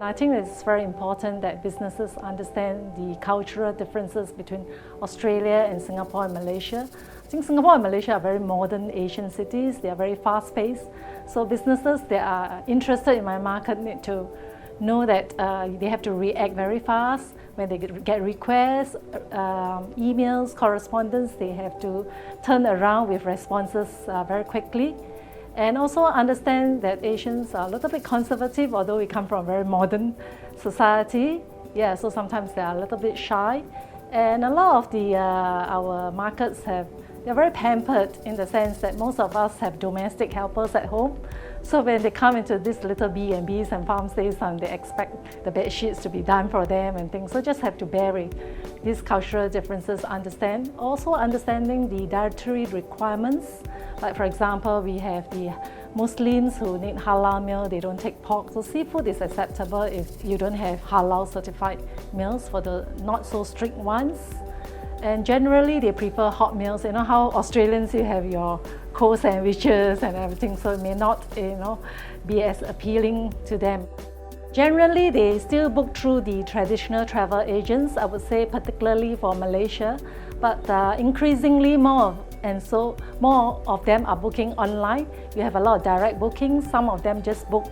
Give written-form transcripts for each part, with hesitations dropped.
I think it's very important that businesses understand the cultural differences between Australia and Singapore and Malaysia. I think Singapore and Malaysia are very modern Asian cities. They are very fast-paced. So businesses that are interested in my market need to know that they have to react very fast. When they get requests, emails, correspondence, they have to turn around with responses very quickly. And also understand that Asians are a little bit conservative, although we come from a very modern society. Yeah, so sometimes they are a little bit shy. And a lot of our markets they're very pampered in the sense that most of us have domestic helpers at home. So when they come into these little B&Bs and farm stays, they expect the bed sheets to be done for them and things. So just have to bear with these cultural differences, also understanding the dietary requirements. Like for example, we have the Muslims who need halal meal, they don't take pork. So seafood is acceptable if you don't have halal certified meals for the not so strict ones. And generally they prefer hot meals. You know how Australians, you have your cold sandwiches and everything, so it may not be as appealing to them. Generally, they still book through the traditional travel agents, I would say, particularly for Malaysia, but increasingly more of them are booking online. You have a lot of direct bookings. Some of them just book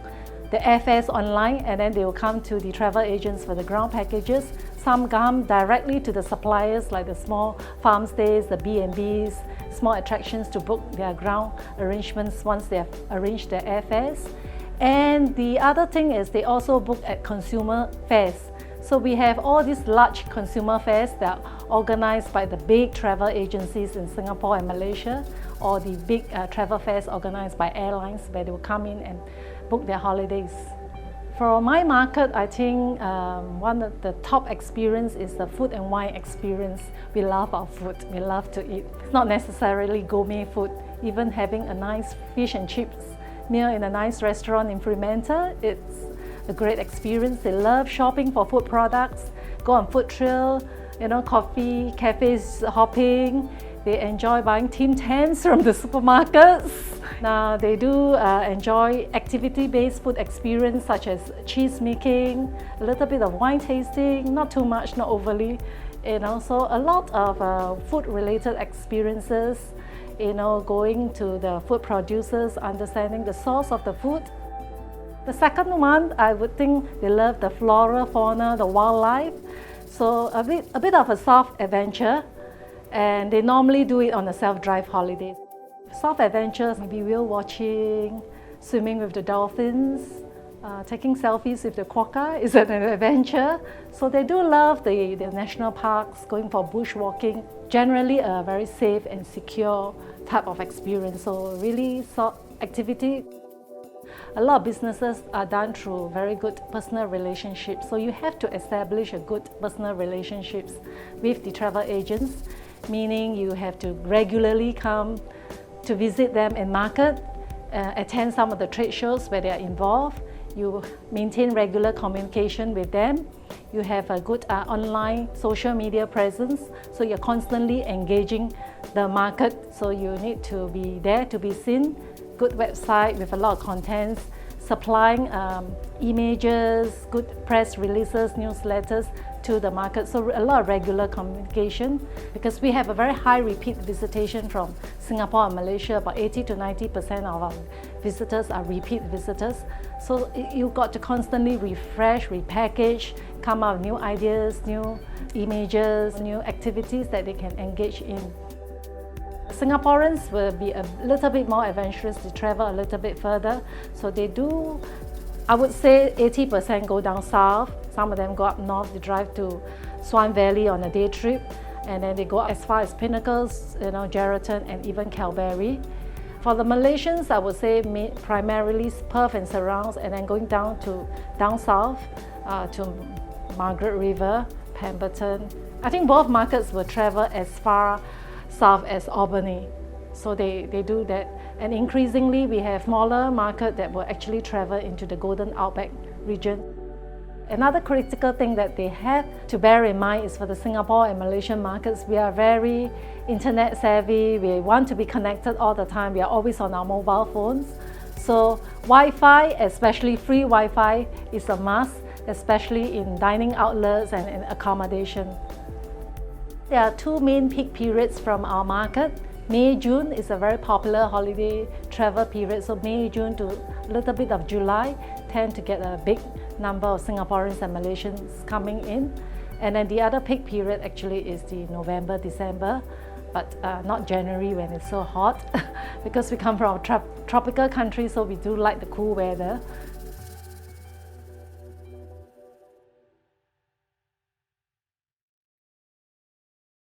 the airfares online and then they will come to the travel agents for the ground packages. Some come directly to the suppliers like the small farm stays, the B&Bs, small attractions to book their ground arrangements once they have arranged their airfares. And the other thing is they also book at consumer fairs. So we have all these large consumer fairs that are organized by the big travel agencies in Singapore and Malaysia, or the big travel fairs organized by airlines where they will come in and book their holidays. For my market, I think one of the top experience is the food and wine experience. We love our food, we love to eat. It's not necessarily gourmet food. Even having a nice fish and chips meal in a nice restaurant in Fremantle, it's a great experience. They love shopping for food products, go on food trail, coffee, cafes hopping. They enjoy buying Tim Tams from the supermarkets. Now they do enjoy activity-based food experience such as cheese making, a little bit of wine tasting, not too much, not overly. So a lot of food-related experiences. Going to the food producers, understanding the source of the food. The second one, I would think they love the flora, fauna, the wildlife. So a bit of a soft adventure. And they normally do it on a self-drive holiday. Soft adventures, maybe whale watching, swimming with the dolphins, taking selfies with the quokka is an adventure. So they do love the national parks, going for bushwalking. Generally a very safe and secure type of experience. So really soft activity. A lot of businesses are done through very good personal relationships. So you have to establish a good personal relationships with the travel agents, meaning you have to regularly come to visit them in market, attend some of the trade shows where they are involved. You maintain regular communication with them. You have a good online social media presence, so you're constantly engaging the market. So you need to be there to be seen. Good website with a lot of contents, supplying images, good press releases, newsletters to the market. So a lot of regular communication, because we have a very high repeat visitation from Singapore and Malaysia. About 80 to 90% of our visitors are repeat visitors. So you've got to constantly refresh, repackage, come up with new ideas, new images, new activities that they can engage in. Singaporeans will be a little bit more adventurous, to travel a little bit further. So they do, I would say 80% go down south. Some of them go up north, they drive to Swan Valley on a day trip. And then they go as far as Pinnacles, Geraldton and even Calgary. For the Malaysians, I would say primarily Perth and surrounds, and then going down south to Margaret River, Pemberton. I think both markets will travel as far south as Albany. So they do that. And increasingly, we have smaller market that will actually travel into the Golden Outback region. Another critical thing that they have to bear in mind is for the Singapore and Malaysian markets, we are very internet savvy. We want to be connected all the time. We are always on our mobile phones. So Wi-Fi, especially free Wi-Fi, is a must, especially in dining outlets and in accommodation. There are two main peak periods from our market. May, June is a very popular holiday travel period. So May, June to a little bit of July tend to get a big number of Singaporeans and Malaysians coming in. And then the other peak period actually is the November, December, but not January when it's so hot because we come from a tropical country, so we do like the cool weather.